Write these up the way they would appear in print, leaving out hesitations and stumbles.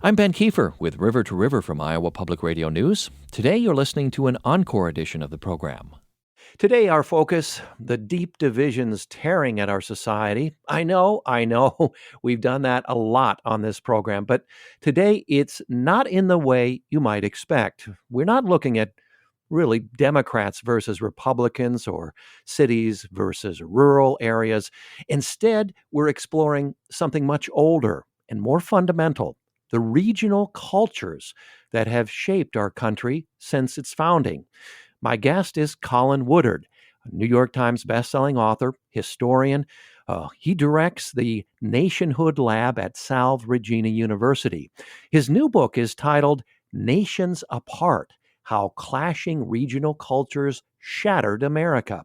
I'm Ben Kiefer with River to River from Iowa Public Radio News. Today you're listening to an encore edition of the program. Today our focus, the deep divisions tearing at our society. I know, we've done that a lot on this program, but today it's not in the way you might expect. We're not looking at really Democrats versus Republicans or cities versus rural areas. Instead, we're exploring something much older and more fundamental, the regional cultures that have shaped our country since its founding. My guest is Colin Woodard, a New York Times bestselling author, historian. He directs the Nationhood Lab at Salve Regina University. His new book is titled Nations Apart: How Clashing Regional Cultures Shattered America.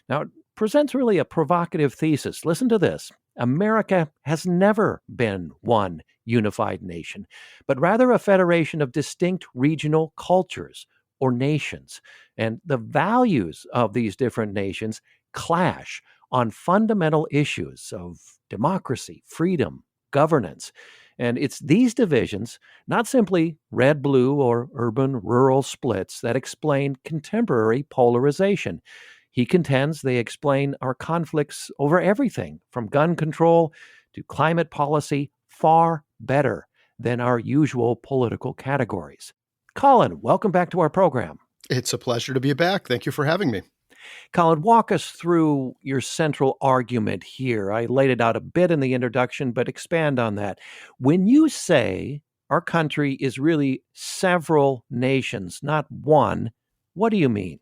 Now, it presents really a provocative thesis. Listen to this. America has never been one unified nation, but rather a federation of distinct regional cultures or nations. And the values of these different nations clash on fundamental issues of democracy, freedom, governance. And it's these divisions, not simply red, blue, or urban, rural splits, that explain contemporary polarization. He contends they explain our conflicts over everything from gun control to climate policy far better than our usual political categories. Colin, welcome back to our program. It's a pleasure to be back. Thank you for having me. Colin, walk us through your central argument here. I laid it out a bit in the introduction, but expand on that. When you say our country is really several nations, not one, what do you mean?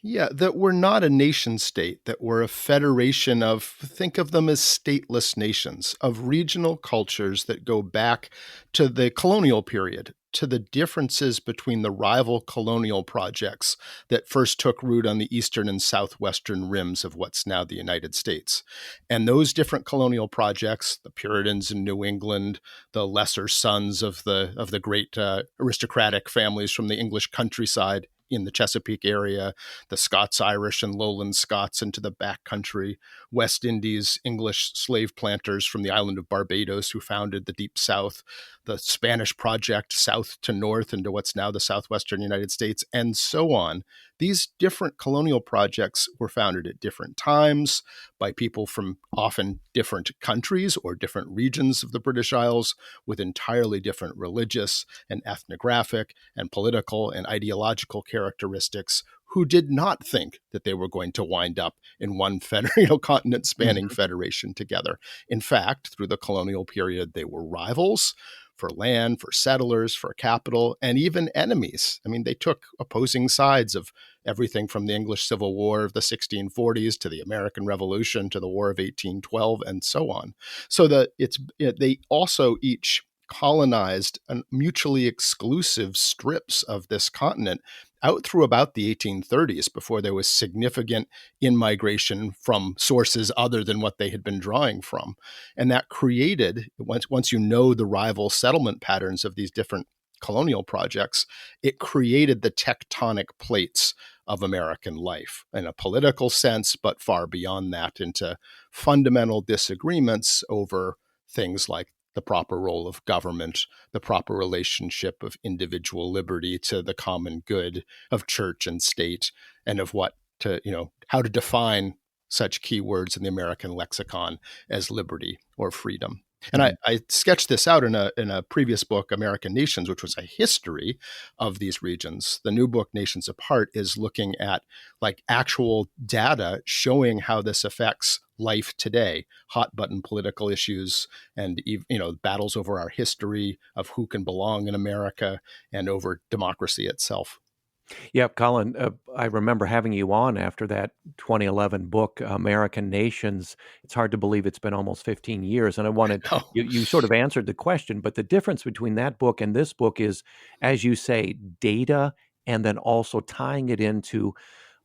Yeah, that we're not a nation state, that we're a federation of, think of them as stateless nations, of regional cultures that go back to the colonial period, to the differences between the rival colonial projects that first took root on the eastern and southwestern rims of what's now the United States. And those different colonial projects, the Puritans in New England, the lesser sons of the great aristocratic families from the English countryside in the Chesapeake area, the Scots-Irish and Lowland Scots into the back country, West Indies English slave planters from the island of Barbados who founded the Deep South, the Spanish project south to north into what's now the southwestern United States, and so on. These different colonial projects were founded at different times by people from often different countries or different regions of the British Isles with entirely different religious and ethnographic and political and ideological characteristics, who did not think that they were going to wind up in one continent spanning federation together. In fact, through the colonial period, they were rivals for land, for settlers, for capital, and even enemies. I mean, they took opposing sides of everything from the English Civil War of the 1640s to the American Revolution to the War of 1812 and so on. So that they also each colonized mutually exclusive strips of this continent out through about the 1830s before there was significant in-migration from sources other than what they had been drawing from. And that created, once you know the rival settlement patterns of these different colonial projects, it created the tectonic plates of American life in a political sense, but far beyond that into fundamental disagreements over things like the proper role of government, the proper relationship of individual liberty to the common good of church and state, and of how to define such key words in the American lexicon as liberty or freedom. And I sketched this out in a previous book, American Nations, which was a history of these regions. The new book, Nations Apart, is looking at actual data showing how this affects life today, hot button political issues, and battles over our history of who can belong in America and over democracy itself. Yeah, Colin, I remember having you on after that 2011 book, American Nations. It's hard to believe it's been almost 15 years. And I wanted, you sort of answered the question, but the difference between that book and this book is, as you say, data, and then also tying it into,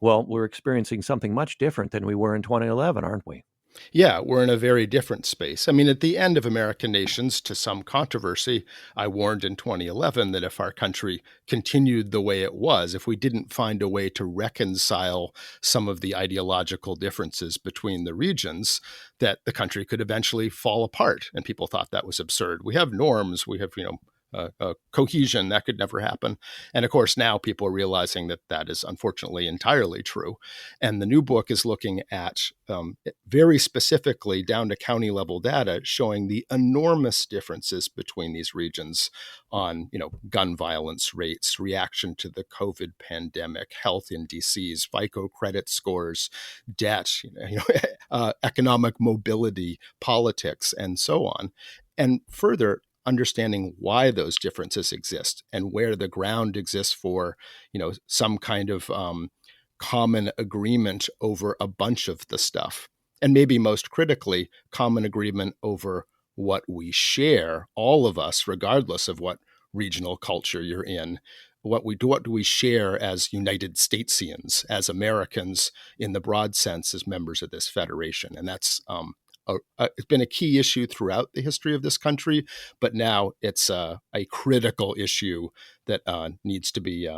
well, we're experiencing something much different than we were in 2011, aren't we? Yeah, we're in a very different space. I mean, at the end of American Nations, to some controversy, I warned in 2011 that if our country continued the way it was, if we didn't find a way to reconcile some of the ideological differences between the regions, that the country could eventually fall apart. And people thought that was absurd. We have norms, we have, cohesion. That could never happen. And of course, now people are realizing that that is unfortunately entirely true. And the new book is looking at very specifically down to county level data showing the enormous differences between these regions on, gun violence rates, reaction to the COVID pandemic, health indices, FICO credit scores, debt, economic mobility, politics, and so on. And further, understanding why those differences exist and where the ground exists for, some kind of common agreement over a bunch of the stuff. And maybe most critically, common agreement over what we share, all of us, regardless of what regional culture you're in. What do we share as United Statesians, as Americans in the broad sense, as members of this federation? And that's it's been a key issue throughout the history of this country, but now it's a critical issue that needs to be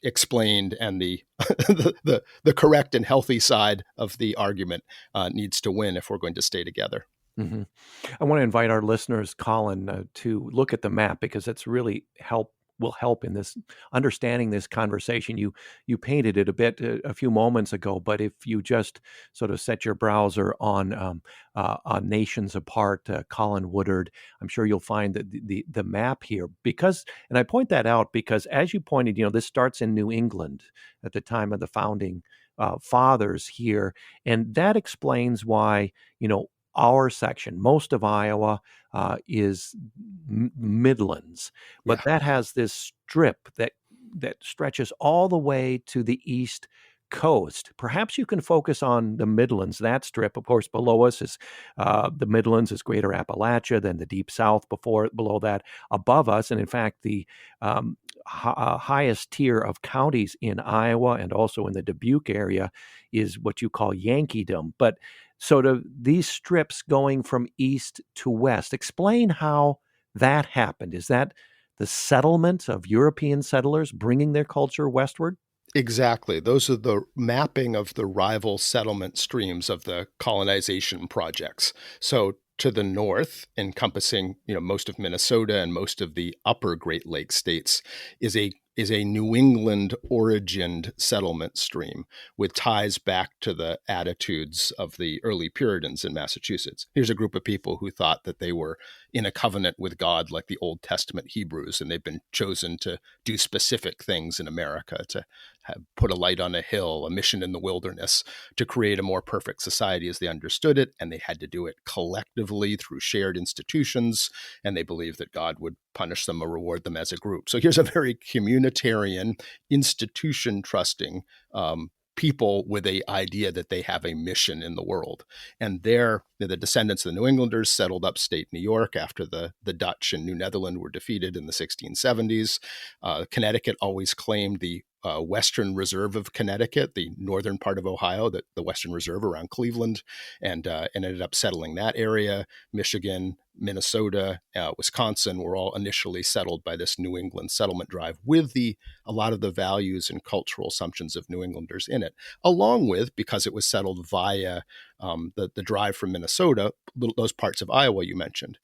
explained, and the, the correct and healthy side of the argument needs to win if we're going to stay together. Mm-hmm. I want to invite our listeners, Colin, to look at the map because it's really will help in this understanding this conversation. You painted it a bit a few moments ago, but if you just sort of set your browser on Nations Apart, Colin Woodard, I'm sure you'll find that the map here. Because, and I point that out because, as you pointed, this starts in New England at the time of the founding fathers here, and that explains why our section, most of Iowa, is Midlands, but that has this strip that stretches all the way to the East Coast. Perhaps you can focus on the Midlands, that strip. Of course, below us is the Midlands is Greater Appalachia, then the Deep South below that, above us, and in fact, the highest tier of counties in Iowa and also in the Dubuque area is what you call Yankeedom. But so these strips going from east to west, explain how that happened. Is that the settlement of European settlers bringing their culture westward? Exactly. Those are the mapping of the rival settlement streams of the colonization projects. So to the north, encompassing most of Minnesota and most of the upper Great Lakes states, is a New England origined settlement stream with ties back to the attitudes of the early Puritans in Massachusetts. Here's a group of people who thought that they were in a covenant with God like the Old Testament Hebrews, and they've been chosen to do specific things in America, to put a light on a hill, a mission in the wilderness, to create a more perfect society as they understood it, and they had to do it collectively through shared institutions, and they believed that God would punish them or reward them as a group. So here's a very communitarian, institution-trusting people with a idea that they have a mission in the world. And the descendants of the New Englanders settled upstate New York after the Dutch and New Netherland were defeated in the 1670s. Connecticut always claimed the Western Reserve of Connecticut, the northern part of Ohio, the Western Reserve around Cleveland, and ended up settling that area. Michigan, Minnesota, Wisconsin were all initially settled by this New England settlement drive with a lot of the values and cultural assumptions of New Englanders in it, along with, because it was settled via the drive from Minnesota, those parts of Iowa you mentioned.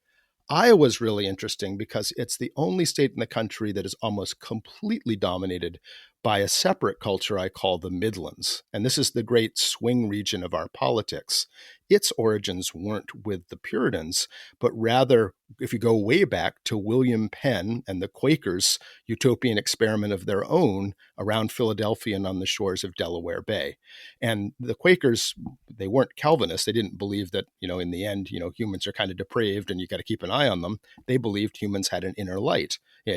Iowa's really interesting because it's the only state in the country that is almost completely dominated by a separate culture I call the Midlands. And this is the great swing region of our politics. Its origins weren't with the Puritans, but rather, if you go way back to William Penn and the Quakers' utopian experiment of their own around Philadelphia and on the shores of Delaware Bay. And the Quakers, they weren't Calvinists. They didn't believe that, in the end, humans are kind of depraved and you got to keep an eye on them. They believed humans had an inner light. Yeah,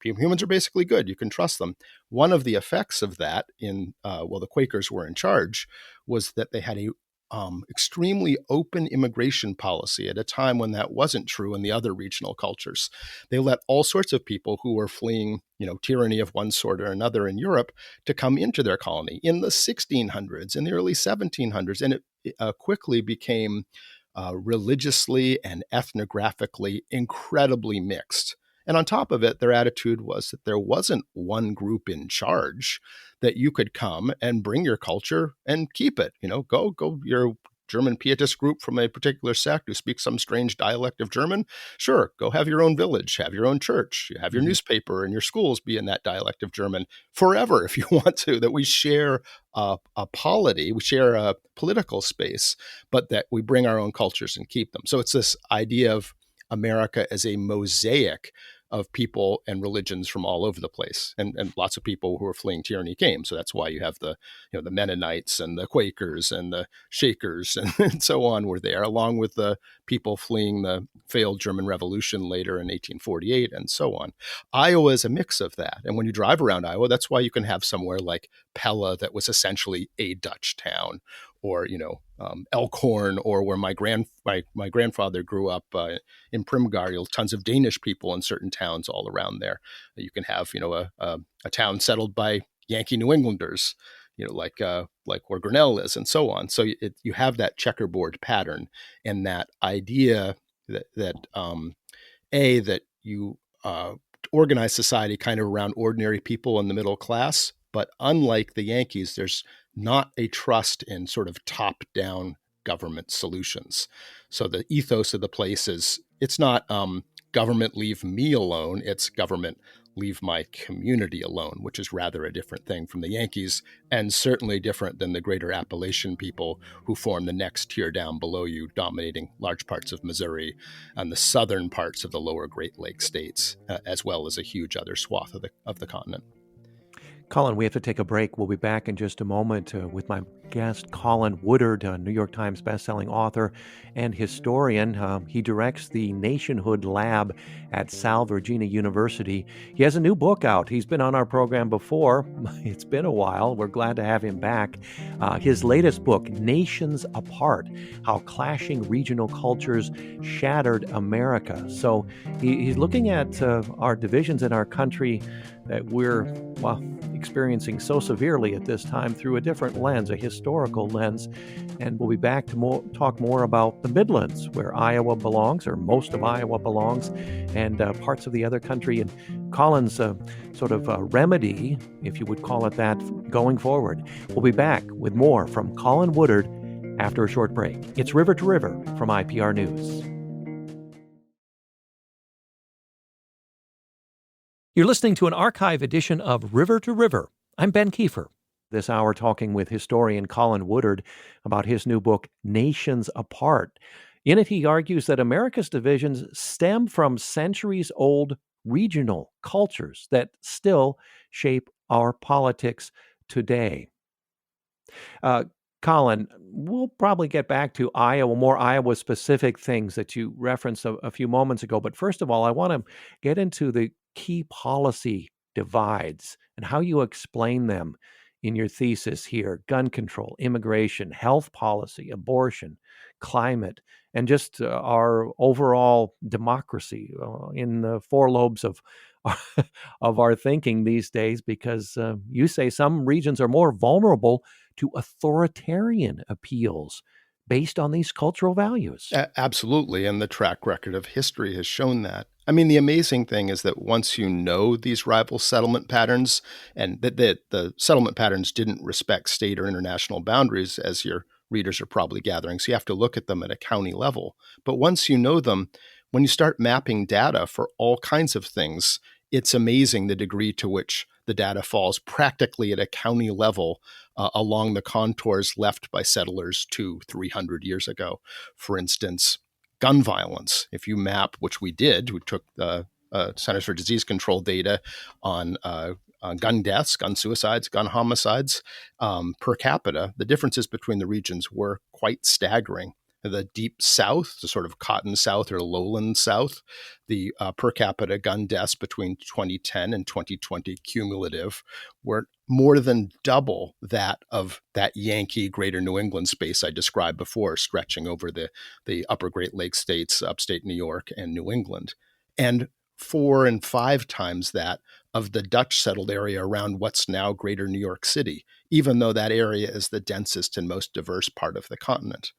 humans are basically good. You can trust them. One of the effects of that while the Quakers were in charge was that they had a extremely open immigration policy at a time when that wasn't true in the other regional cultures. They let all sorts of people who were fleeing, tyranny of one sort or another in Europe to come into their colony in the 1600s, in the early 1700s, and it quickly became religiously and ethnographically incredibly mixed. And on top of it, their attitude was that there wasn't one group in charge, that you could come and bring your culture and keep it. Go. You're German pietist group from a particular sect who speaks some strange dialect of German, sure, go have your own village, have your own church, have your newspaper and your schools be in that dialect of German forever if you want to, that we share a polity, we share a political space, but that we bring our own cultures and keep them. So it's this idea of America as a mosaic of people and religions from all over the place, and lots of people who are fleeing tyranny came. So that's why you have the the Mennonites and the Quakers and the Shakers and so on were there, along with the people fleeing the failed German Revolution later in 1848 and so on. Iowa is a mix of that, and when you drive around Iowa, that's why you can have somewhere like Pella that was essentially a Dutch town, or Elkhorn, or where my grandfather grew up in Primgar. Tons of Danish people in certain towns all around there. You can have a town settled by Yankee New Englanders, like where Grinnell is, and so on. So you have that checkerboard pattern, and that idea that you organize society kind of around ordinary people in the middle class. But unlike the Yankees, there's not a trust in sort of top-down government solutions. So the ethos of the place is, it's not government leave me alone, it's government leave my community alone, which is rather a different thing from the Yankees, and certainly different than the greater Appalachian people who form the next tier down below you, dominating large parts of Missouri and the southern parts of the lower Great Lakes states, as well as a huge other swath of the continent. Colin, we have to take a break. We'll be back in just a moment with my guest, Colin Woodard, a New York Times bestselling author and historian. He directs the Nationhood Lab at Sal Virginia University. He has a new book out. He's been on our program before. It's been a while. We're glad to have him back. His latest book, Nations Apart, How Clashing Regional Cultures Shattered America. So he's looking at our divisions in our country that we're, experiencing so severely at this time through a different lens, a historical lens. And we'll be back to talk more about the Midlands, where Iowa belongs, or most of Iowa belongs, and parts of the other country. And Colin's sort of remedy, if you would call it that, going forward. We'll be back with more from Colin Woodard after a short break. It's River to River from IPR News. You're listening to an archive edition of River to River. I'm Ben Kiefer. This hour talking with historian Colin Woodard about his new book, Nations Apart. In it, he argues that America's divisions stem from centuries-old regional cultures that still shape our politics today. Colin, we'll probably get back to Iowa, more Iowa-specific things that you referenced a few moments ago. But first of all, I want to get into the key policy divides and how you explain them in your thesis here: gun control, immigration, health policy, abortion, climate, and just our overall democracy in the four lobes of our thinking these days, because you say some regions are more vulnerable to authoritarian appeals based on these cultural values. Absolutely. And the track record of history has shown that. I mean, the amazing thing is that once you know these rival settlement patterns, and that the settlement patterns didn't respect state or international boundaries, as your readers are probably gathering, so you have to look at them at a county level. But once you know them, when you start mapping data for all kinds of things, it's amazing the degree to which the data falls practically at a county level along the contours left by settlers 200-300 years ago. For instance, gun violence. If you map, which we did, we took the Centers for Disease Control data on gun deaths, gun suicides, gun homicides per capita, the differences between the regions were quite staggering. The deep south, the sort of cotton south or lowland south, the per capita gun deaths between 2010 and 2020 cumulative were more than double that of that Yankee greater New England space I described before, stretching over the upper Great Lakes states, upstate New York and New England. And 4 and 5 times that of the Dutch settled area around what's now greater New York City, even though that area is the densest and most diverse part of the continent.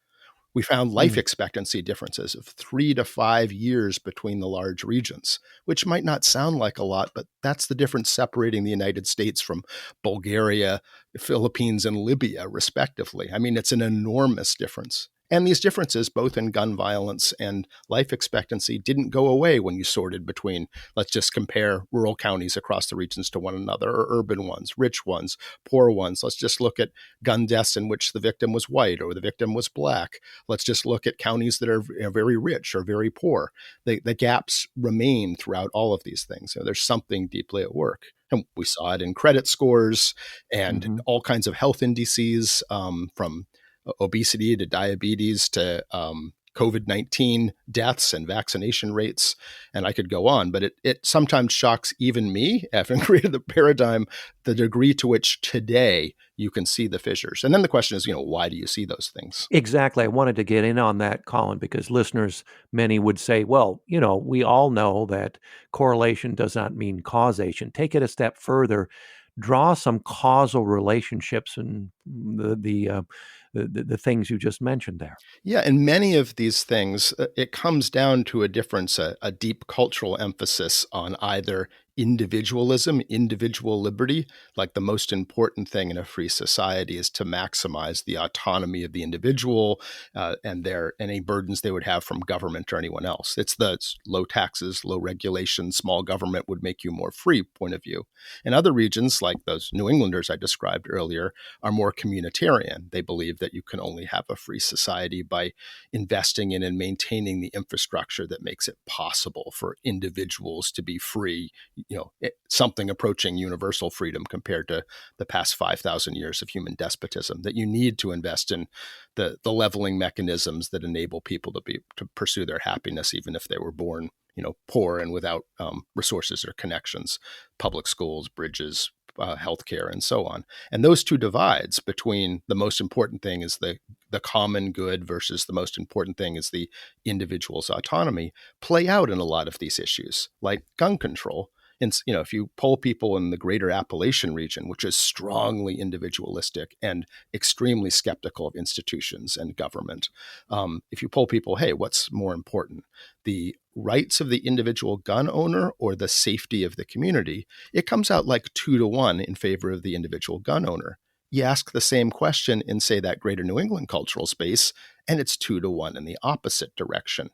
We found life Mm. expectancy differences of 3 to 5 years between the large regions, which might not sound like a lot, but that's the difference separating the United States from Bulgaria, the Philippines, and Libya, respectively. I mean, it's an enormous difference. And these differences, both in gun violence and life expectancy, didn't go away when you sorted between, let's just compare rural counties across the regions to one another, or urban ones, rich ones, poor ones. Let's just look at gun deaths in which the victim was white or the victim was black. Let's just look at counties that are very rich or very poor. The gaps remain throughout all of these things. So there's something deeply at work. And we saw it in credit scores and Hmm. all kinds of health indices, from obesity to diabetes to COVID-19 deaths and vaccination rates. And I could go on, but it sometimes shocks even me, having created the paradigm, the degree to which today you can see the fissures. And then the question is, why do you see those things? Exactly. I wanted to get in on that, Colin, because listeners, many would say, well, we all know that correlation does not mean causation. Take it a step further, draw some causal relationships and the things you just mentioned there. Yeah, and many of these things, it comes down to a difference, a deep cultural emphasis on either individualism, individual liberty, like the most important thing in a free society is to maximize the autonomy of the individual and any burdens they would have from government or anyone else. It's low taxes, low regulation, small government would make you more free point of view. In other regions, like those New Englanders I described earlier, are more communitarian. They believe that you can only have a free society by investing in and maintaining the infrastructure that makes it possible for individuals to be free, something approaching universal freedom compared to the past 5,000 years of human despotism, that you need to invest in the leveling mechanisms that enable people to pursue their happiness, even if they were born poor and without resources or connections, public schools, bridges, healthcare, and so on. And those two divides between the most important thing is the common good versus the most important thing is the individual's autonomy play out in a lot of these issues, like gun control. And if you poll people in the greater Appalachian region, which is strongly individualistic and extremely skeptical of institutions and government, if you poll people, hey, what's more important, the rights of the individual gun owner or the safety of the community, it comes out like 2-1 in favor of the individual gun owner. You ask the same question in, say, that greater New England cultural space, and it's 2-1 in the opposite direction.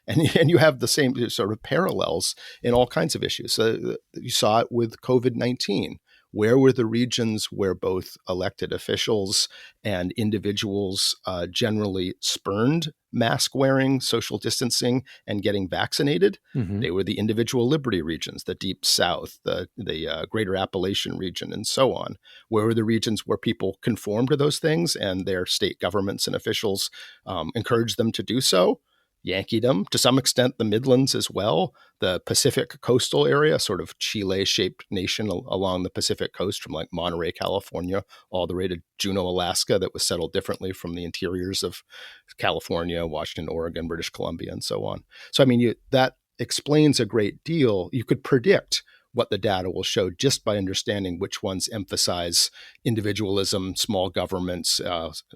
And you have the same sort of parallels in all kinds of issues. So you saw it with COVID-19. Where were the regions where both elected officials and individuals generally spurned mask wearing, social distancing, and getting vaccinated? Mm-hmm. They were the individual liberty regions, the Deep South, the greater Appalachian region, and so on. Where were the regions where people conformed to those things and their state governments and officials encouraged them to do so? Yankeedom, to some extent, the Midlands as well, the Pacific coastal area, sort of Chile-shaped nation along the Pacific coast from like Monterey, California, all the way to Juneau, Alaska, that was settled differently from the interiors of California, Washington, Oregon, British Columbia, and so on. So, I mean, that explains a great deal. You could predict what the data will show just by understanding which ones emphasize individualism, small governments,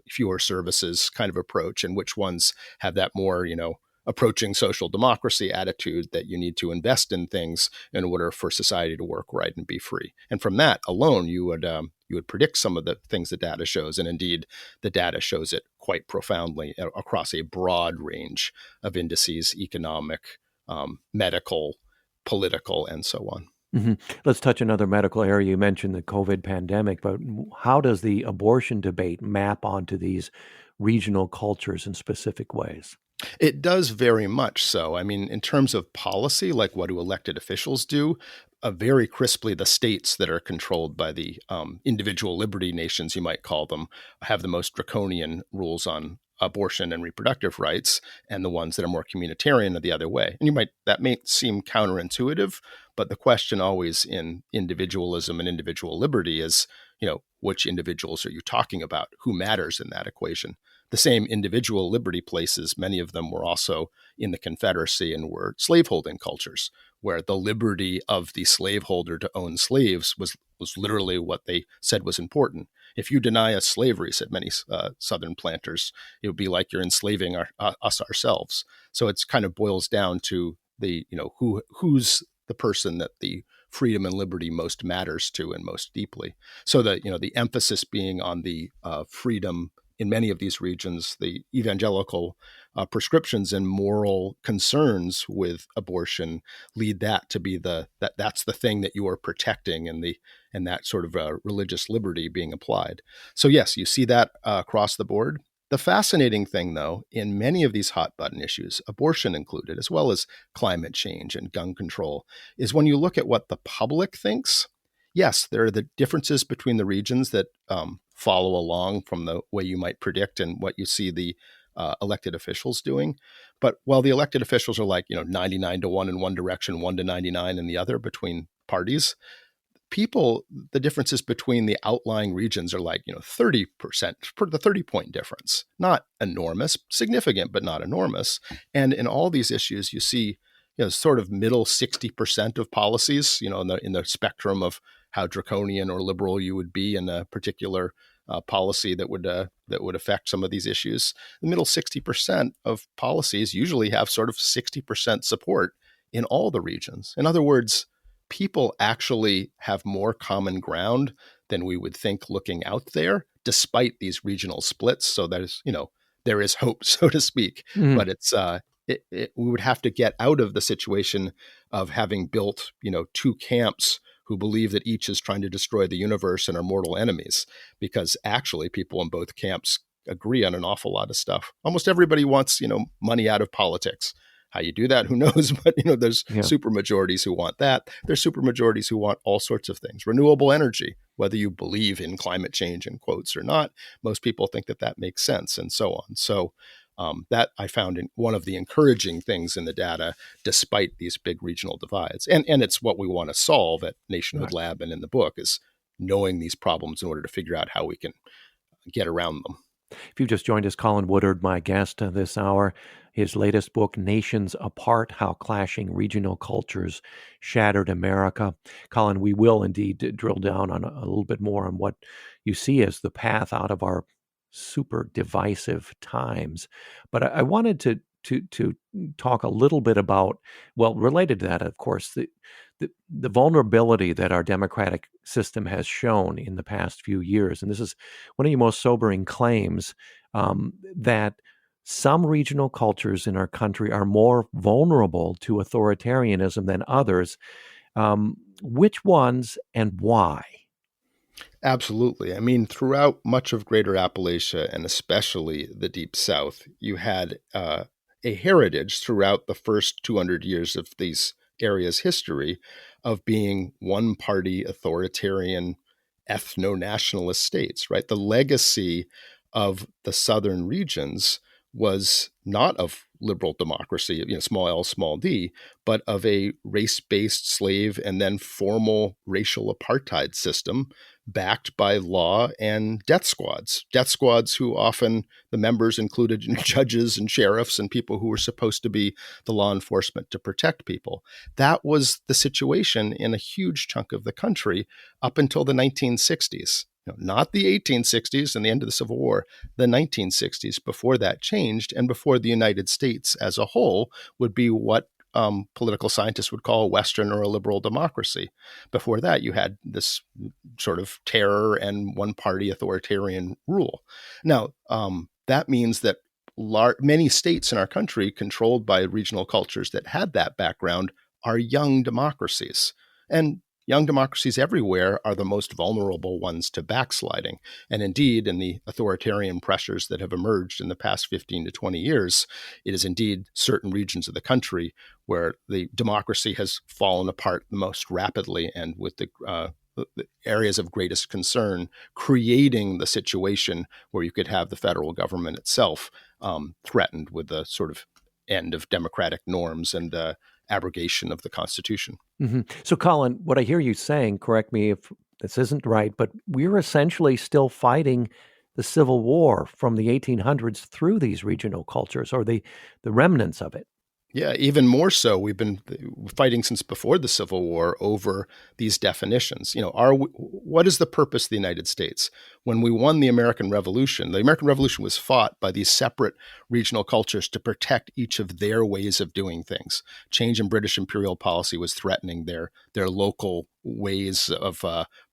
fewer services kind of approach, and which ones have that more, approaching social democracy attitude that you need to invest in things in order for society to work right and be free. And from that alone, you would predict some of the things the data shows. And indeed, the data shows it quite profoundly across a broad range of indices, economic, medical, political, and so on. Mm-hmm. Let's touch another medical area. You mentioned the COVID pandemic, but how does the abortion debate map onto these regional cultures in specific ways? It does very much so. I mean, in terms of policy, like what do elected officials do? Very crisply, the states that are controlled by the individual liberty nations, you might call them, have the most draconian rules on abortion and reproductive rights, and the ones that are more communitarian are the other way. And that may seem counterintuitive, but the question always in individualism and individual liberty is, which individuals are you talking about? Who matters in that equation? the same individual liberty places, many of them were also in the Confederacy and were slaveholding cultures, where the liberty of the slaveholder to own slaves was literally what they said was important. If you deny us slavery, said many Southern planters, it would be like you're enslaving us ourselves. So it's kind of boils down to the, who's the person that the freedom and liberty most matters to and most deeply. So that, the emphasis being on the freedom in many of these regions, the evangelical prescriptions and moral concerns with abortion lead that to be that's the thing that you are protecting, and that sort of religious liberty being applied. So yes, you see that across the board. The fascinating thing, though, in many of these hot button issues, abortion included, as well as climate change and gun control, is when you look at what the public thinks. Yes, there are the differences between the regions that follow along from the way you might predict and what you see the elected officials doing. But while the elected officials are like, 99 to 1 in one direction, 1 to 99 in the other between parties, the differences between the outlying regions are like, 30%, for the 30-point difference. Not enormous, significant, but not enormous. And in all these issues, you see, sort of middle 60% of policies, in the spectrum of how draconian or liberal you would be in a particular policy that would affect some of these issues. The middle 60% of policies usually have sort of 60% support in all the regions. In other words, people actually have more common ground than we would think looking out there, despite these regional splits. So there is hope, so to speak. Mm-hmm. But it's we would have to get out of the situation of having built, two camps who believe that each is trying to destroy the universe and are mortal enemies, because actually people in both camps agree on an awful lot of stuff. Almost everybody wants, money out of politics. How you do that, who knows? But, there's super majorities who want that. There's super majorities who want all sorts of things. Renewable energy, whether you believe in climate change in quotes or not, most people think that makes sense, and so on. So that I found in one of the encouraging things in the data, despite these big regional divides. And it's what we want to solve at Nationhood Lab and in the book, is knowing these problems in order to figure out how we can get around them. If you've just joined us, Colin Woodard, my guest this hour. His latest book, Nations Apart, How Clashing Regional Cultures Shattered America. Colin, we will indeed drill down on a little bit more on what you see as the path out of our super divisive times. But I wanted to talk a little bit about, related to that, of course, the vulnerability that our democratic system has shown in the past few years. And this is one of the most sobering claims, that some regional cultures in our country are more vulnerable to authoritarianism than others. Which ones and why? Absolutely. I mean, throughout much of Greater Appalachia, and especially the Deep South, you had a heritage throughout the first 200 years of these areas' history of being one-party authoritarian ethno-nationalist states, right? The legacy of the southern regions was not of liberal democracy, small l, small d, but of a race-based slave and then formal racial apartheid system backed by law and death squads who often the members included judges and sheriffs and people who were supposed to be the law enforcement to protect people. That was the situation in a huge chunk of the country up until the 1960s. Not the 1860s and the end of the Civil War, the 1960s, before that changed, and before the United States as a whole would be what political scientists would call a Western or a liberal democracy. Before that, you had this sort of terror and one-party authoritarian rule. Now, that means that many states in our country controlled by regional cultures that had that background are young democracies. And young democracies everywhere are the most vulnerable ones to backsliding. And indeed, in the authoritarian pressures that have emerged in the past 15 to 20 years, it is indeed certain regions of the country where the democracy has fallen apart the most rapidly, and with the areas of greatest concern, creating the situation where you could have the federal government itself threatened with the sort of end of democratic norms and abrogation of the Constitution. Mm-hmm. So, Colin, what I hear you saying, correct me if this isn't right, but we're essentially still fighting the Civil War from the 1800s through these regional cultures, or the remnants of it. Yeah, even more so. We've been fighting since before the Civil War over these definitions. What is the purpose of the United States? When we won the American Revolution was fought by these separate regional cultures to protect each of their ways of doing things. Change in British imperial policy was threatening their local ways of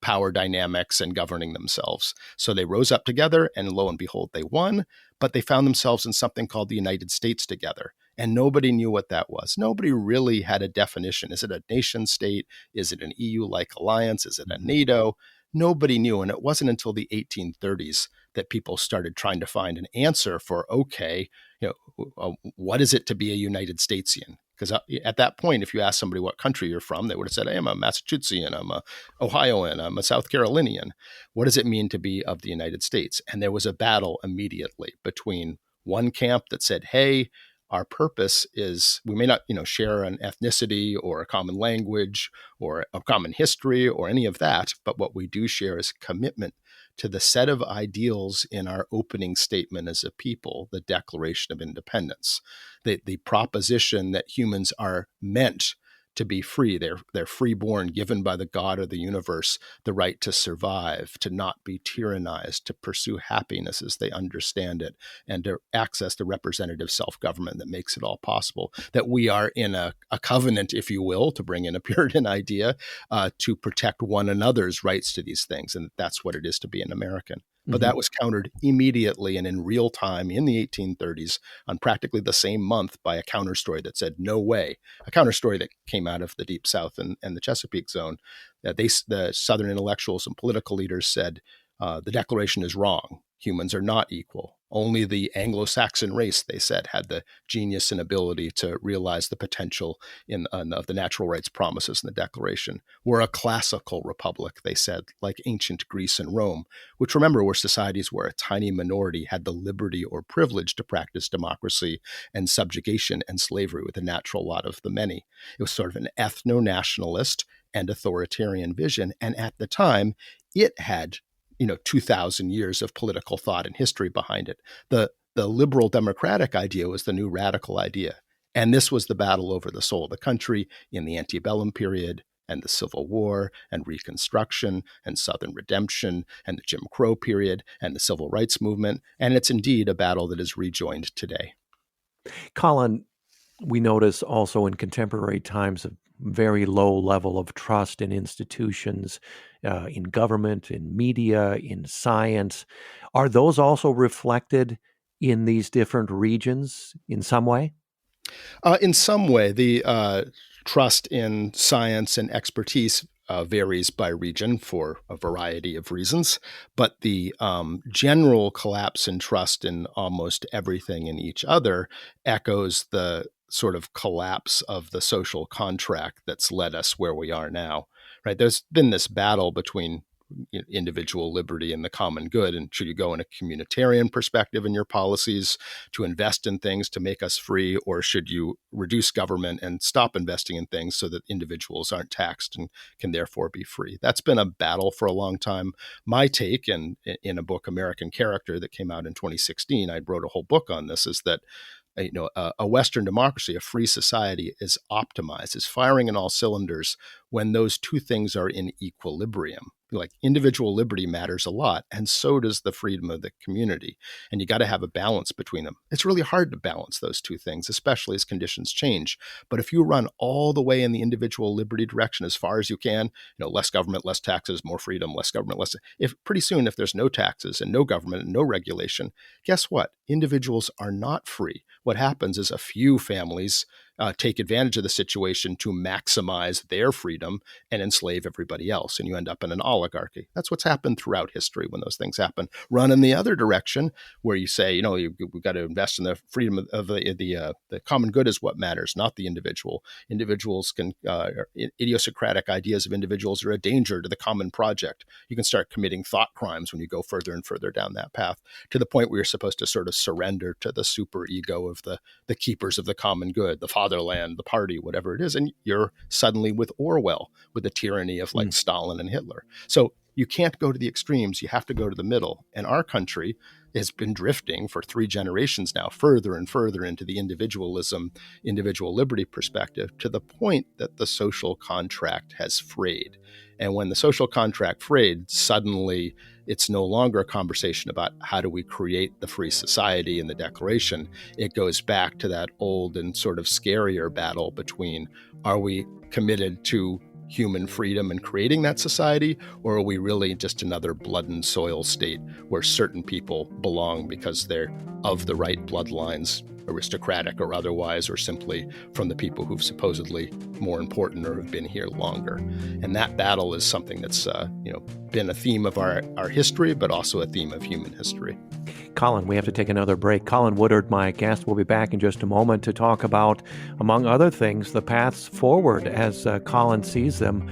power dynamics and governing themselves. So they rose up together, and lo and behold, they won. But they found themselves in something called the United States together. And nobody knew what that was. Nobody really had a definition. Is it a nation state? Is it an EU-like alliance? Is it a NATO? Nobody knew. And it wasn't until the 1830s that people started trying to find an answer for, okay, what is it to be a United Statesian? Because at that point, if you ask somebody what country you're from, they would have said, hey, I'm a Massachusettsian, I'm a Ohioan, I'm a South Carolinian. What does it mean to be of the United States? And there was a battle immediately between one camp that said, hey, our purpose is, we may not, share an ethnicity or a common language or a common history or any of that, but what we do share is commitment to the set of ideals in our opening statement as a people, the Declaration of Independence, the proposition that humans are meant to be free. They're freeborn, given by the God of the universe, the right to survive, to not be tyrannized, to pursue happiness as they understand it, and to access the representative self-government that makes it all possible. That we are in a covenant, if you will, to bring in a Puritan idea, to protect one another's rights to these things. And that's what it is to be an American. But that was countered immediately and in real time in the 1830s on practically the same month by a counter story that said, no way. A counter story that came out of the Deep South and the Chesapeake Zone. The Southern intellectuals and political leaders said, the Declaration is wrong. Humans are not equal. Only the Anglo-Saxon race, they said, had the genius and ability to realize the potential of the natural rights promises in the Declaration. We're a classical republic, they said, like ancient Greece and Rome, which, remember, were societies where a tiny minority had the liberty or privilege to practice democracy and subjugation and slavery with the natural lot of the many. It was sort of an ethno-nationalist and authoritarian vision. And at the time, it had 2,000 years of political thought and history behind it. The liberal democratic idea was the new radical idea. And this was the battle over the soul of the country in the antebellum period and the Civil War and Reconstruction and Southern redemption and the Jim Crow period and the Civil Rights Movement. And it's indeed a battle that is rejoined today. Colin, we notice also in contemporary times a very low level of trust in institutions, in government, in media, in science. Are those also reflected in these different regions in some way? In some way, the trust in science and expertise varies by region for a variety of reasons, but the general collapse in trust in almost everything in each other echoes the sort of collapse of the social contract that's led us where we are now, right? There's been this battle between individual liberty and the common good. And should you go in a communitarian perspective in your policies to invest in things to make us free, or should you reduce government and stop investing in things so that individuals aren't taxed and can therefore be free? That's been a battle for a long time. My take, and in a book, American Character, that came out in 2016, I wrote a whole book on this, is that a Western democracy, a free society, is optimized, is firing in all cylinders when those two things are in equilibrium. Like, individual liberty matters a lot, and so does the freedom of the community. And you got to have a balance between them. It's really hard to balance those two things, especially as conditions change. But if you run all the way in the individual liberty direction as far as you can, less government, less taxes, more freedom, less government, less. Pretty soon, if there's no taxes and no government and no regulation, guess what? Individuals are not free. What happens is a few families take advantage of the situation to maximize their freedom and enslave everybody else. And you end up in an oligarchy. That's what's happened throughout history when those things happen. Run in the other direction, where you say, we've got to invest in the freedom of the common good is what matters, not the individual. Individuals can, idiosyncratic ideas of individuals are a danger to the common project. You can start committing thought crimes when you go further and further down that path, to the point where you're supposed to sort of surrender to the super ego of the keepers of the common good, the fatherland, the party, whatever it is. And you're suddenly with Orwell, with the tyranny of like Stalin and Hitler. So You can't go to the extremes. You have to go to the middle. And our country has been drifting for 3 generations now, further and further into the individualism, individual liberty perspective, to the point that the social contract has frayed. And when the social contract frayed, suddenly it's no longer a conversation about how do we create the free society in the Declaration. It goes back to that old and sort of scarier battle between, are we committed to human freedom and creating that society, or are we really just another blood and soil state where certain people belong because they're of the right bloodlines, aristocratic or otherwise, or simply from the people who've supposedly more important or have been here longer? And that battle is something that's been a theme of our history, but also a theme of human history. Colin, we have to take another break. Colin Woodard, my guest, will be back in just a moment to talk about, among other things, the paths forward as Colin sees them.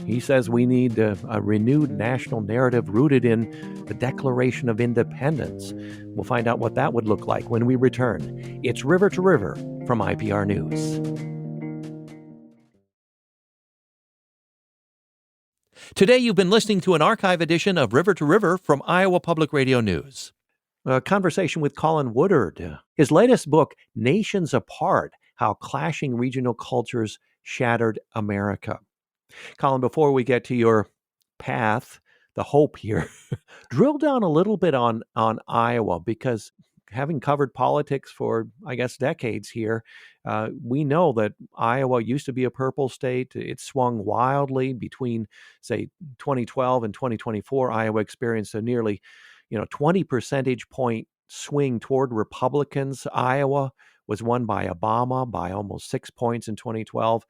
He says we need a renewed national narrative rooted in the Declaration of Independence. We'll find out what that would look like when we return. It's River to River from IPR News. Today, you've been listening to an archive edition of River to River from Iowa Public Radio News. A conversation with Colin Woodard. His latest book, Nations Apart, How Clashing Regional Cultures Shattered America. Colin, before we get to your path, the hope here, drill down a little bit on Iowa, because having covered politics for, I guess, decades here, we know that Iowa used to be a purple state. It swung wildly between, say, 2012 and 2024. Iowa experienced a nearly 20 percentage point swing toward Republicans. Iowa was won by Obama by almost 6 points in 2012.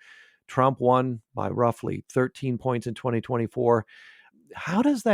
Trump won by roughly 13 points in 2024. How does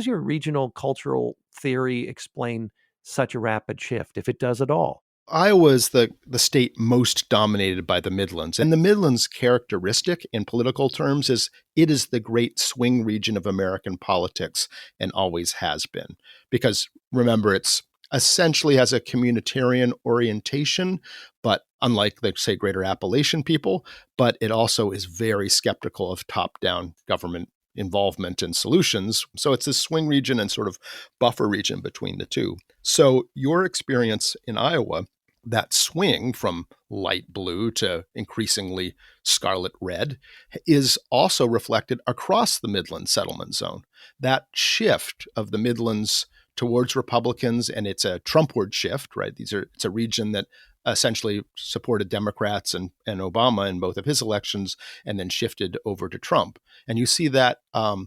your regional cultural theory explain such a rapid shift, if it does at all? Iowa is the state most dominated by the Midlands. And the Midlands' characteristic in political terms is it is the great swing region of American politics and always has been. Because remember, it's essentially has a communitarian orientation, but unlike, say, Greater Appalachian people, but it also is very skeptical of top-down government involvement and solutions. So it's this swing region and sort of buffer region between the two. So your experience in Iowa, that swing from light blue to increasingly scarlet red, is also reflected across the Midland settlement zone. That shift of the Midlands towards Republicans, and it's a Trumpward shift, right? It's a region that essentially supported Democrats and Obama in both of his elections, and then shifted over to Trump. And you see that,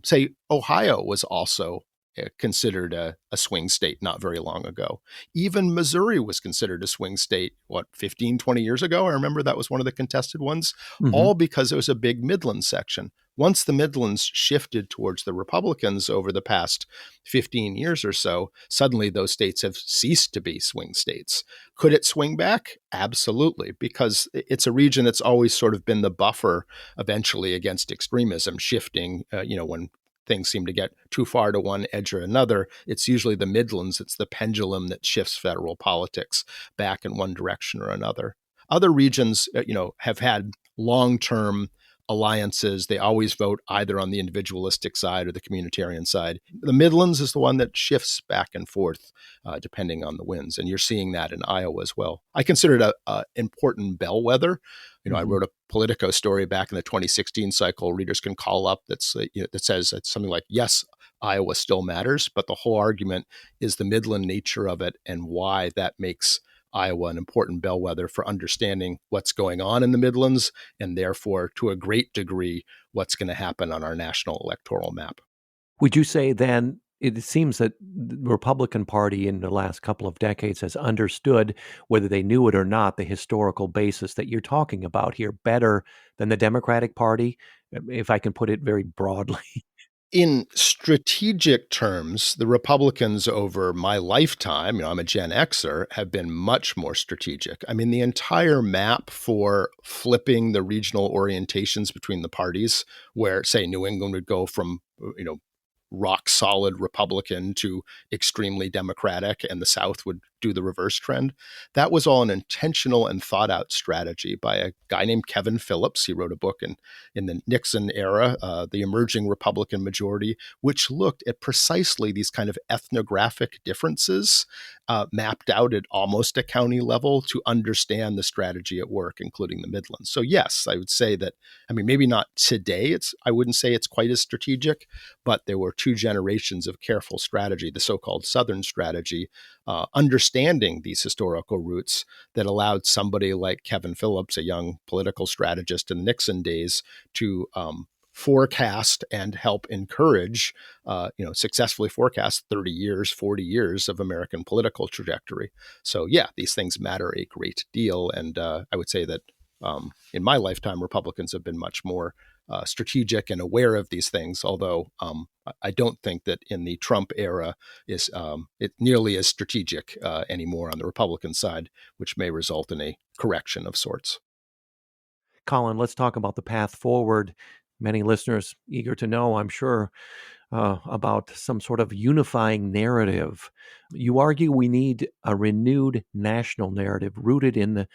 say, Ohio was also considered a swing state not very long ago. Even Missouri was considered a swing state, 15, 20 years ago? I remember that was one of the contested ones, all because it was a big Midland section. Once the Midlands shifted towards the Republicans over the past 15 years or so, suddenly those states have ceased to be swing states. Could it swing back? Absolutely, because it's a region that's always sort of been the buffer eventually against extremism, shifting, when things seem to get too far to one edge or another. It's usually the Midlands, it's the pendulum that shifts federal politics back in one direction or another. Other regions, have had long-term alliances. They always vote either on the individualistic side or the communitarian side. The Midlands is the one that shifts back and forth depending on the winds. And you're seeing that in Iowa as well. I consider it an important bellwether. I wrote a Politico story back in the 2016 cycle. Readers can call up that says it's something like, yes, Iowa still matters, but the whole argument is the Midland nature of it and why that makes Iowa an important bellwether for understanding what's going on in the Midlands, and therefore, to a great degree, what's going to happen on our national electoral map. Would you say then, it seems that the Republican Party in the last couple of decades has understood, whether they knew it or not, the historical basis that you're talking about here better than the Democratic Party, if I can put it very broadly? In strategic terms, the Republicans over my lifetime, I'm a Gen Xer, have been much more strategic. I mean, the entire map for flipping the regional orientations between the parties, where, say, New England would go from, rock solid Republican to extremely Democratic, and the South would do the reverse trend. That was all an intentional and thought out strategy by a guy named Kevin Phillips. He wrote a book in the Nixon era, The Emerging Republican Majority, which looked at precisely these kind of ethnographic differences mapped out at almost a county level to understand the strategy at work, including the Midlands. So yes, I would say that, I mean, maybe not today, I wouldn't say it's quite as strategic, but there were two generations of careful strategy, the so-called Southern strategy, understanding these historical roots that allowed somebody like Kevin Phillips, a young political strategist in the Nixon days, to forecast and help encourage, successfully forecast 30 years, 40 years of American political trajectory. So yeah, these things matter a great deal. And I would say that in my lifetime, Republicans have been much more strategic and aware of these things, although I don't think that in the Trump era is it nearly as strategic anymore on the Republican side, which may result in a correction of sorts. Colin, let's talk about the path forward. Many listeners eager to know, I'm sure, about some sort of unifying narrative. You argue we need a renewed national narrative rooted in the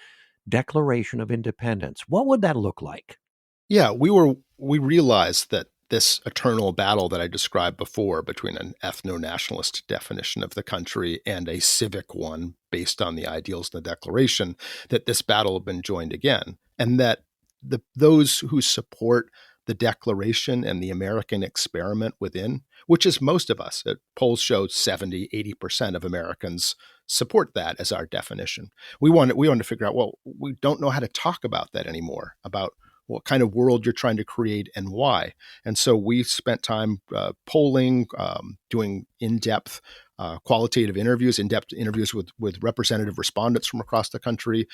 Declaration of Independence. What would that look like? Yeah, we realized that this eternal battle that I described before between an ethno-nationalist definition of the country and a civic one based on the ideals in the Declaration, that this battle had been joined again, and that those who support the Declaration and the American experiment within, which is most of us, polls show 70-80% of Americans support that as our definition. We wanted to figure out, well, we don't know how to talk about that anymore, about what kind of world you're trying to create and why. And so we spent time polling, doing in-depth qualitative interviews, in-depth interviews with representative respondents from across the country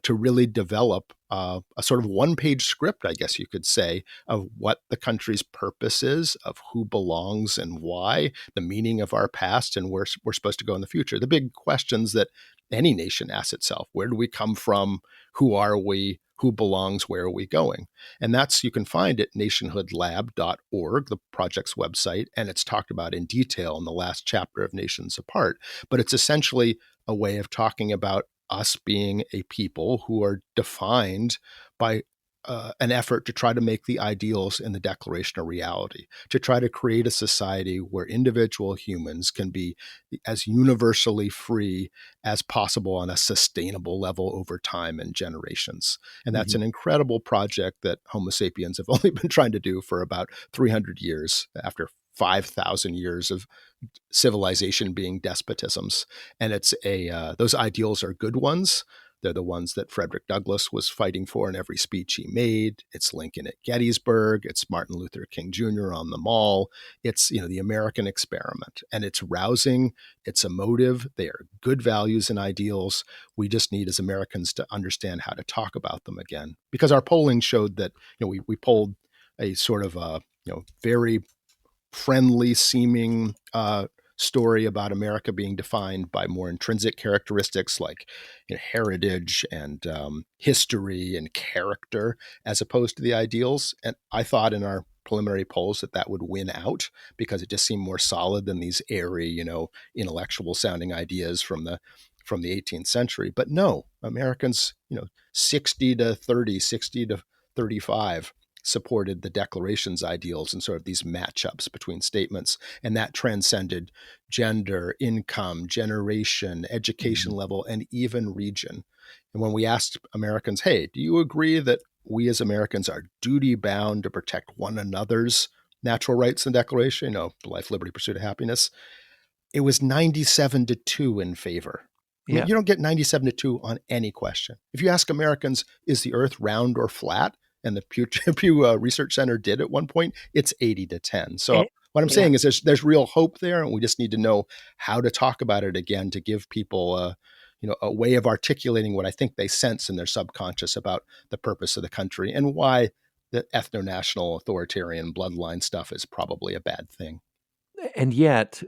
to really develop a sort of one-page script, I guess you could say, of what the country's purpose is, of who belongs and why, the meaning of our past, and where we're supposed to go in the future. The big questions that any nation asks itself: where do we come from? Who are we? Who belongs? Where are we going? And you can find at nationhoodlab.org, the project's website, and it's talked about in detail in the last chapter of Nations Apart. But it's essentially a way of talking about us being a people who are defined by an effort to try to make the ideals in the Declaration a reality, to try to create a society where individual humans can be as universally free as possible on a sustainable level over time and generations. And that's an incredible project that Homo sapiens have only been trying to do for about 300 years after 5,000 years of civilization being despotisms. And those ideals are good ones. They're the ones that Frederick Douglass was fighting for in every speech he made. It's Lincoln at Gettysburg. It's Martin Luther King Jr. on the Mall. It's, the American experiment. And it's rousing. It's emotive. They are good values and ideals. We just need, as Americans, to understand how to talk about them again. Because our polling showed that, we polled a sort of, very friendly seeming story about America being defined by more intrinsic characteristics like heritage and history and character, as opposed to the ideals. And I thought in our preliminary polls that would win out because it just seemed more solid than these airy, intellectual sounding ideas from the 18th century. But no, Americans, 60 to 30, 60 to 35 supported the Declaration's ideals and sort of these matchups between statements. And that transcended gender, income, generation, education level, and even region. And when we asked Americans, hey, do you agree that we as Americans are duty bound to protect one another's natural rights in the Declaration, life, liberty, pursuit of happiness? It was 97-2 in favor. I mean, you don't get 97-2 on any question. If you ask Americans, is the earth round or flat? And the Pew Research Center did at one point, it's 80-10. So what I'm saying is there's real hope there, and we just need to know how to talk about it again to give people a way of articulating what I think they sense in their subconscious about the purpose of the country and why the ethno-national authoritarian bloodline stuff is probably a bad thing. And yet,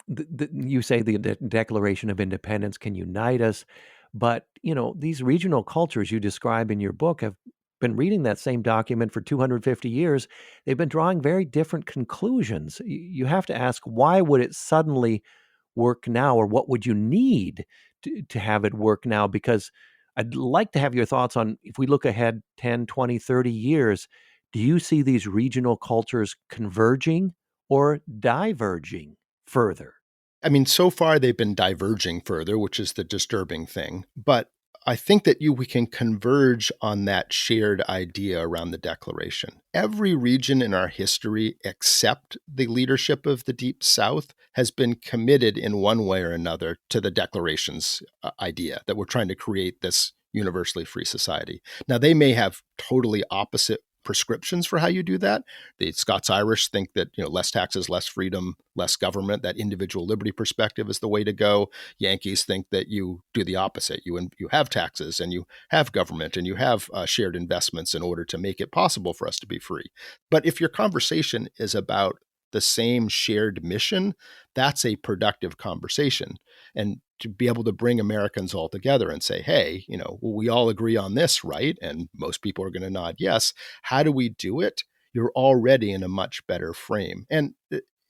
you say the Declaration of Independence can unite us, but these regional cultures you describe in your book have been reading that same document for 250 years. They've been drawing very different conclusions. You have to ask, why would it suddenly work now, or what would you need to have it work now? Because I'd like to have your thoughts on, if we look ahead 10, 20, 30 years, do you see these regional cultures converging or diverging further? I mean, so far they've been diverging further, which is the disturbing thing. But I think that we can converge on that shared idea around the Declaration. Every region in our history, except the leadership of the Deep South, has been committed in one way or another to the Declaration's idea that we're trying to create this universally free society. Now, they may have totally opposite prescriptions for how you do that. The Scots-Irish think that less taxes, less freedom, less government, that individual liberty perspective is the way to go. Yankees think that you do the opposite. You have taxes and you have government and you have shared investments in order to make it possible for us to be free. But if your conversation is about the same shared mission, that's a productive conversation. And to be able to bring Americans all together and say, hey, we all agree on this, right? And most people are going to nod yes. How do we do it? You're already in a much better frame. And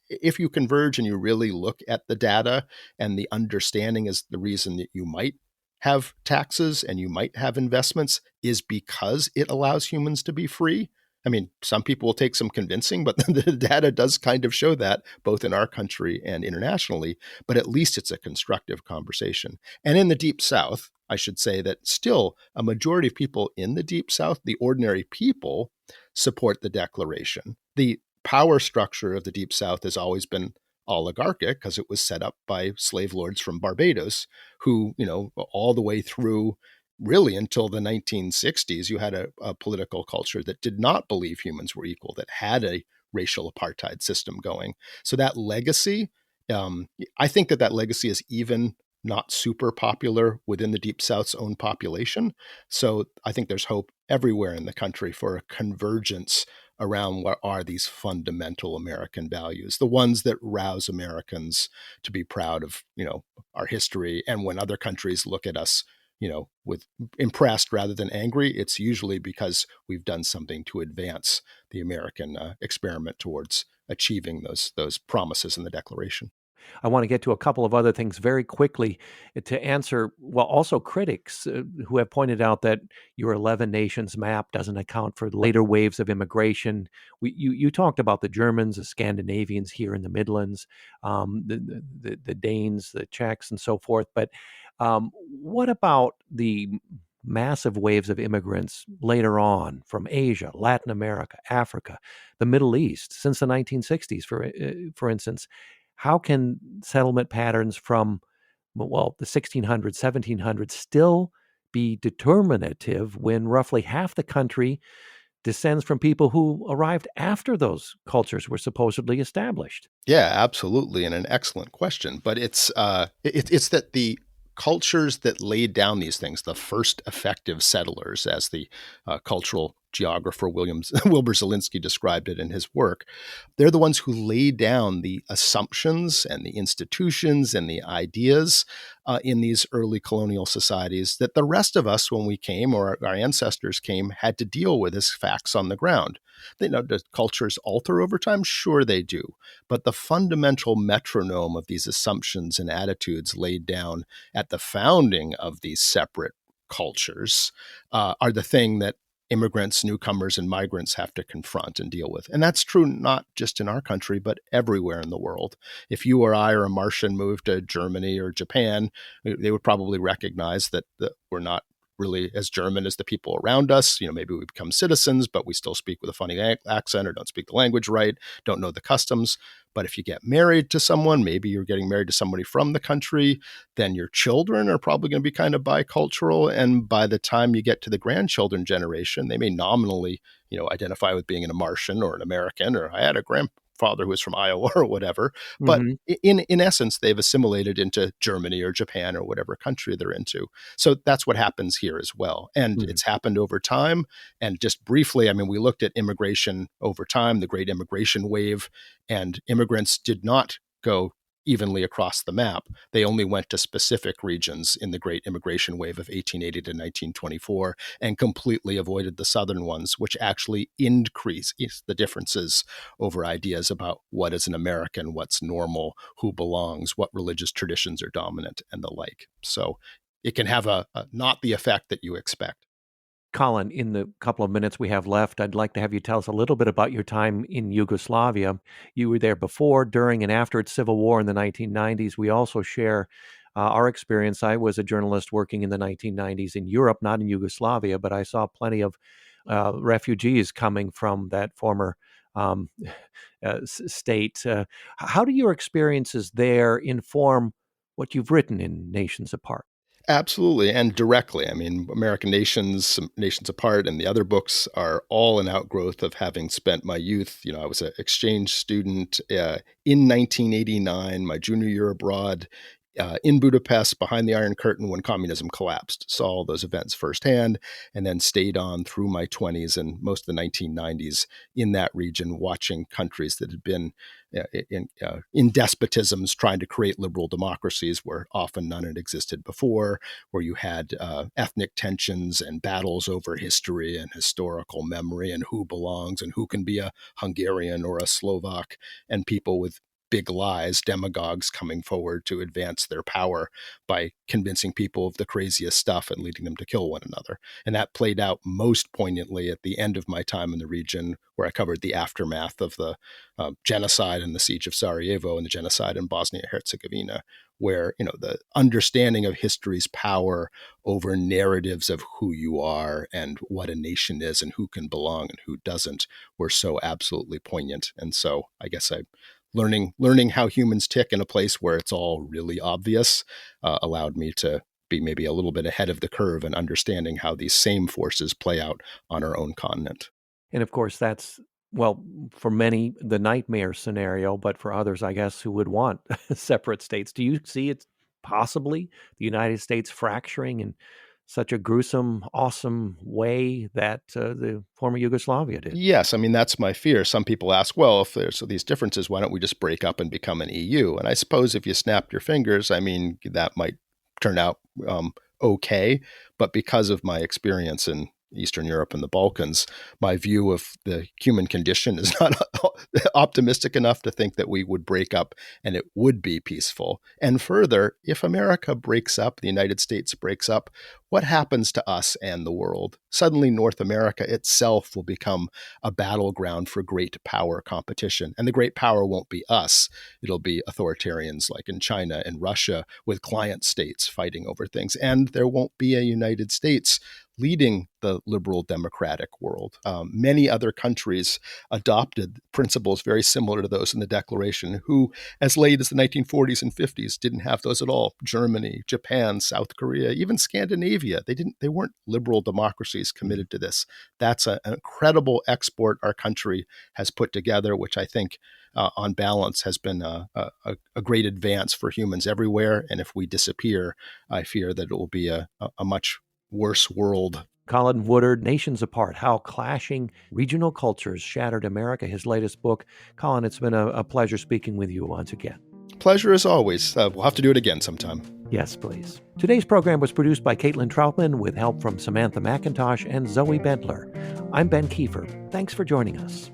if you converge and you really look at the data, and the understanding is the reason that you might have taxes and you might have investments is because it allows humans to be free. I mean, some people will take some convincing, but the data does kind of show that both in our country and internationally, but at least it's a constructive conversation. And in the Deep South, I should say that still a majority of people in the Deep South, the ordinary people, support the Declaration. The power structure of the Deep South has always been oligarchic because it was set up by slave lords from Barbados who, all the way through really until the 1960s, you had a political culture that did not believe humans were equal, that had a racial apartheid system going. So that legacy, I think that legacy is even not super popular within the Deep South's own population. So I think there's hope everywhere in the country for a convergence around what are these fundamental American values, the ones that rouse Americans to be proud of, our history. And when other countries look at us, with impressed rather than angry, it's usually because we've done something to advance the American experiment towards achieving those promises in the Declaration. I want to get to a couple of other things very quickly to answer, well, also critics who have pointed out that your 11 nations map doesn't account for later waves of immigration. You talked about the Germans, the Scandinavians here in the Midlands, the Danes, the Czechs, and so forth. But what about the massive waves of immigrants later on from Asia, Latin America, Africa, the Middle East since the 1960s, for instance? How can settlement patterns from, well, the 1600s, 1700s still be determinative when roughly half the country descends from people who arrived after those cultures were supposedly established? Yeah, absolutely, and an excellent question. But it's that the cultures that laid down these things, the first effective settlers, as the cultural geographer Wilbur Zielinski described it in his work, they're the ones who laid down the assumptions and the institutions and the ideas in these early colonial societies that the rest of us, when we came, or our ancestors came, had to deal with as facts on the ground. Do cultures alter over time? Sure they do. But the fundamental metronome of these assumptions and attitudes laid down at the founding of these separate cultures are the thing that immigrants, newcomers, and migrants have to confront and deal with. And that's true not just in our country, but everywhere in the world. If you or I or a Martian moved to Germany or Japan, they would probably recognize that we're not really as German as the people around us. Maybe we become citizens, but we still speak with a funny accent or don't speak the language right, don't know the customs. But if you get married to someone, maybe you're getting married to somebody from the country, then your children are probably going to be kind of bicultural. And by the time you get to the grandchildren generation, they may nominally, identify with being a Martian or an American, or I had a grandfather who was from Iowa or whatever. But in essence, they've assimilated into Germany or Japan or whatever country they're into. So that's what happens here as well. And it's happened over time. And just briefly, I mean, we looked at immigration over time, the great immigration wave, and immigrants did not go evenly across the map. They only went to specific regions in the Great Immigration Wave of 1880 to 1924 and completely avoided the southern ones, which actually increase the differences over ideas about what is an American, what's normal, who belongs, what religious traditions are dominant, and the like. So it can have a not the effect that you expect. Colin, in the couple of minutes we have left, I'd like to have you tell us a little bit about your time in Yugoslavia. You were there before, during, and after its civil war in the 1990s. We also share our experience. I was a journalist working in the 1990s in Europe, not in Yugoslavia, but I saw plenty of refugees coming from that former um, state. How do your experiences there inform what you've written in Nations Apart? Absolutely, and directly. I mean, American Nations, Nations Apart, and the other books are all an outgrowth of having spent my youth. I was an exchange student in 1989, my junior year abroad, in Budapest behind the Iron Curtain when communism collapsed. Saw all those events firsthand, and then stayed on through my 20s and most of the 1990s in that region, watching countries that had been in despotisms trying to create liberal democracies where often none had existed before, where you had ethnic tensions and battles over history and historical memory and who belongs and who can be a Hungarian or a Slovak, and people with big lies, demagogues coming forward to advance their power by convincing people of the craziest stuff and leading them to kill one another. And that played out most poignantly at the end of my time in the region, where I covered the aftermath of the genocide and the siege of Sarajevo and the genocide in Bosnia-Herzegovina, where the understanding of history's power over narratives of who you are and what a nation is and who can belong and who doesn't were so absolutely poignant. And so I guess learning how humans tick in a place where it's all really obvious allowed me to be maybe a little bit ahead of the curve and understanding how these same forces play out on our own continent. And of course, that's, well, for many, the nightmare scenario, but for others, I guess, who would want separate states. Do you see it possibly the United States fracturing in such a gruesome, awesome way that the former Yugoslavia did? Yes, I mean, that's my fear. Some people ask, well, if there's these differences, why don't we just break up and become an EU? And I suppose if you snapped your fingers, I mean, that might turn out okay. But because of my experience in Eastern Europe and the Balkans, my view of the human condition is not optimistic enough to think that we would break up and it would be peaceful. And further, if America breaks up, the United States breaks up, what happens to us and the world? Suddenly, North America itself will become a battleground for great power competition. And the great power won't be us. It'll be authoritarians like in China and Russia with client states fighting over things. And there won't be a United States leading the liberal democratic world. Many other countries adopted principles very similar to those in the Declaration, who, as late as the 1940s and 50s, didn't have those at all. Germany, Japan, South Korea, even Scandinavia, they weren't liberal democracies committed to this. That's an incredible export our country has put together, which I think on balance has been a great advance for humans everywhere. And if we disappear, I fear that it will be a much worse world. Colin Woodard, Nations Apart, How Clashing Regional Cultures Shattered America, his latest book. Colin, it's been a pleasure speaking with you once again. Pleasure as always. We'll have to do it again sometime. Yes, please. Today's program was produced by Caitlin Troutman with help from Samantha McIntosh and Zoe Bentler. I'm Ben Kiefer. Thanks for joining us.